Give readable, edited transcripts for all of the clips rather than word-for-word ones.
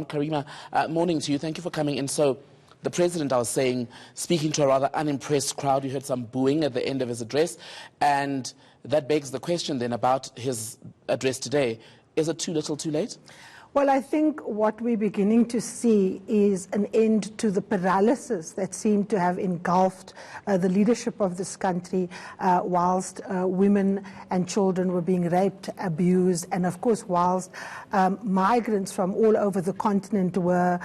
Karima, morning to you. Thank you for coming in. So, the president, I was saying, speaking to a rather unimpressed crowd, you heard some booing at the end of his address, and that begs the question then about his address today. Is it too little, too late? Well, I think what we're beginning to see is an end to the paralysis that seemed to have engulfed the leadership of this country whilst women and children were being raped, abused, and of course whilst migrants from all over the continent were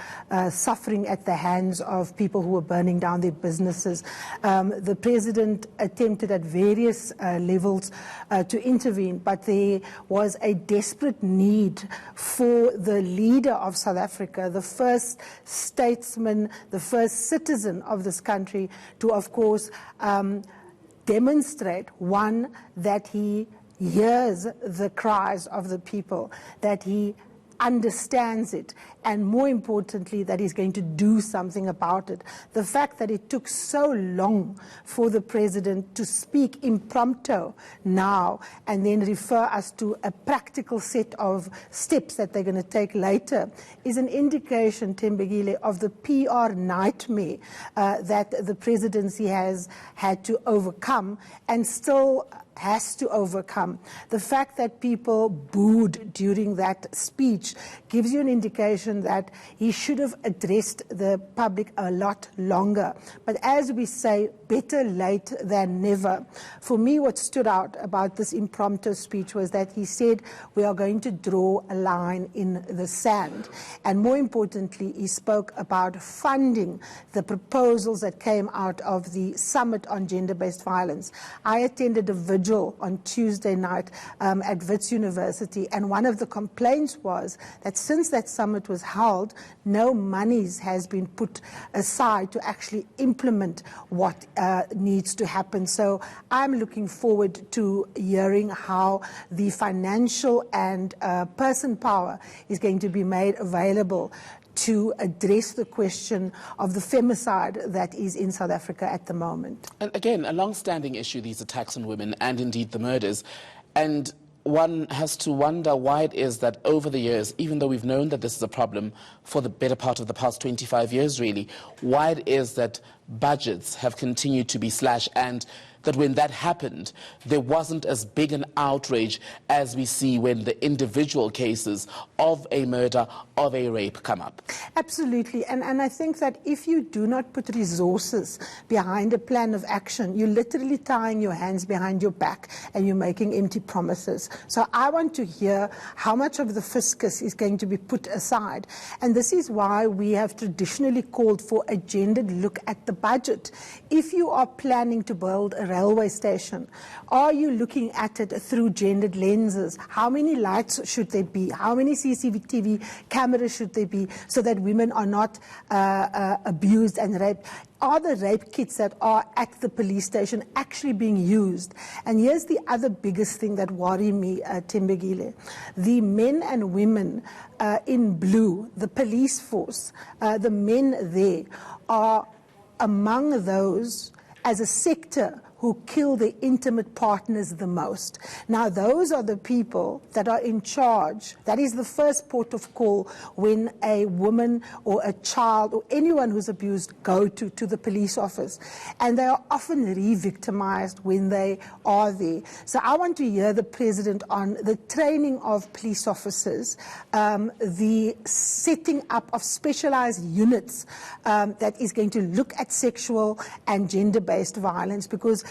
suffering at the hands of people who were burning down their businesses. The president attempted at various levels to intervene, but there was a desperate need for the leader of South Africa, the first statesman, the first citizen of this country, to, of course, demonstrate, one, that he hears the cries of the people, that he understands it, and more importantly, that he's going to do something about it. The fact that it took so long for the president to speak impromptu now and then refer us to a practical set of steps that they're going to take later is an indication, Tembegile, of the PR nightmare that the presidency has had to overcome and still has to overcome. The fact that people booed during that speech gives you an indication that he should have addressed the public a lot longer. But as we say, better late than never. For me, what stood out about this impromptu speech was that he said, we are going to draw a line in the sand. And more importantly, he spoke about funding the proposals that came out of the Summit on Gender-Based Violence. I attended a vigil on Tuesday night at Wits University, and one of the complaints was that since that summit was held, no monies has been put aside to actually implement what needs to happen. So I'm looking forward to hearing how the financial and person power is going to be made available to address the question of the femicide that is in South Africa at the moment. And again, a long-standing issue, these attacks on women and indeed the murders. And one has to wonder why it is that over the years, even though we've known that this is a problem for the better part of the past 25 years really, why it is that budgets have continued to be slashed, and that when that happened, there wasn't as big an outrage as we see when the individual cases of a murder, of a rape come up. Absolutely. And I think that if you do not put resources behind a plan of action, you're literally tying your hands behind your back and you're making empty promises. So I want to hear how much of the fiscus is going to be put aside. And this is why we have traditionally called for a gendered look at the budget. If you are planning to build a railway station, are you looking at it through gendered lenses? How many lights should there be? How many CCTV cameras should there be so that women are not abused and raped? Are the rape kits that are at the police station actually being used? And here's the other biggest thing that worries me, Tembegile. The men and women in blue, the police force, the men there are among those as a sector who kill their intimate partners the most. Now, those are the people that are in charge. That is the first port of call when a woman or a child or anyone who's abused go to the police office. And they are often re-victimized when they are there. So I want to hear the president on the training of police officers, the setting up of specialized units that is going to look at sexual and gender-based violence, because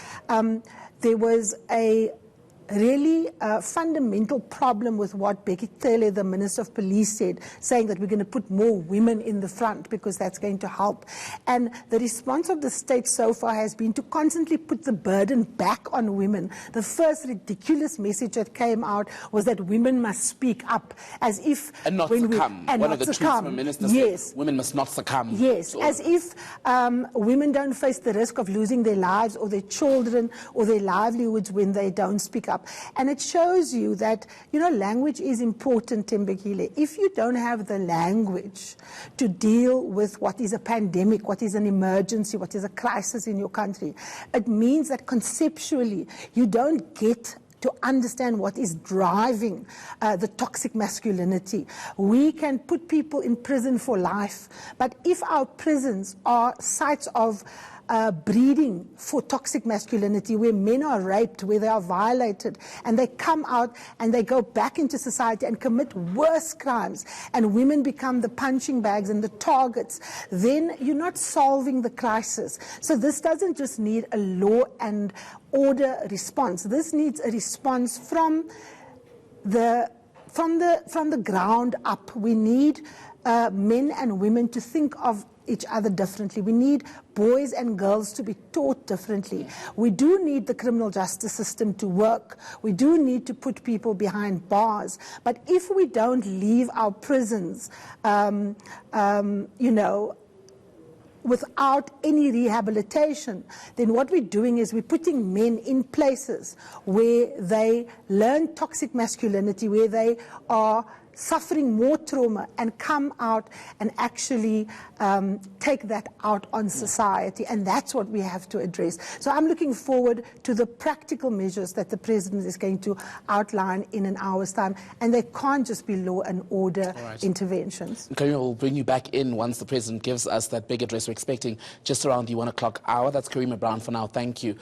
there was a really fundamental problem with what Becky Cele, the Minister of Police, said, saying that we're going to put more women in the front because that's going to help. And the response of the state so far has been to constantly put the burden back on women. The first ridiculous message that came out was that women must speak up, as if... And not succumb. One of the tweets from ministers said women must not succumb. Yes, as if women don't face the risk of losing their lives or their children or their livelihoods when they don't speak up. And it shows you that, you know, language is important, Tembegile. If you don't have the language to deal with what is a pandemic, what is an emergency, what is a crisis in your country, it means that conceptually you don't get to understand what is driving the toxic masculinity. We can put people in prison for life, but if our prisons are sites of breeding for toxic masculinity, where men are raped, where they are violated, and they come out and they go back into society and commit worse crimes, and women become the punching bags and the targets, then you're not solving the crisis. So this doesn't just need a law and order response. This needs a response from the ground up. We need men and women to think of each other differently. We need boys and girls to be taught differently. We do need the criminal justice system to work. We do need to put people behind bars. But if we don't leave our prisons, without any rehabilitation, then what we're doing is we're putting men in places where they learn toxic masculinity, where they are suffering more trauma, and come out and actually take that out on society. And that's what we have to address. So I'm looking forward to the practical measures that the President is going to outline in an hour's time. And they can't just be law and order interventions. Karima, we'll bring you back in once the President gives us that big address we're expecting just around the 1 o'clock hour. That's Karima Brown for now. Thank you.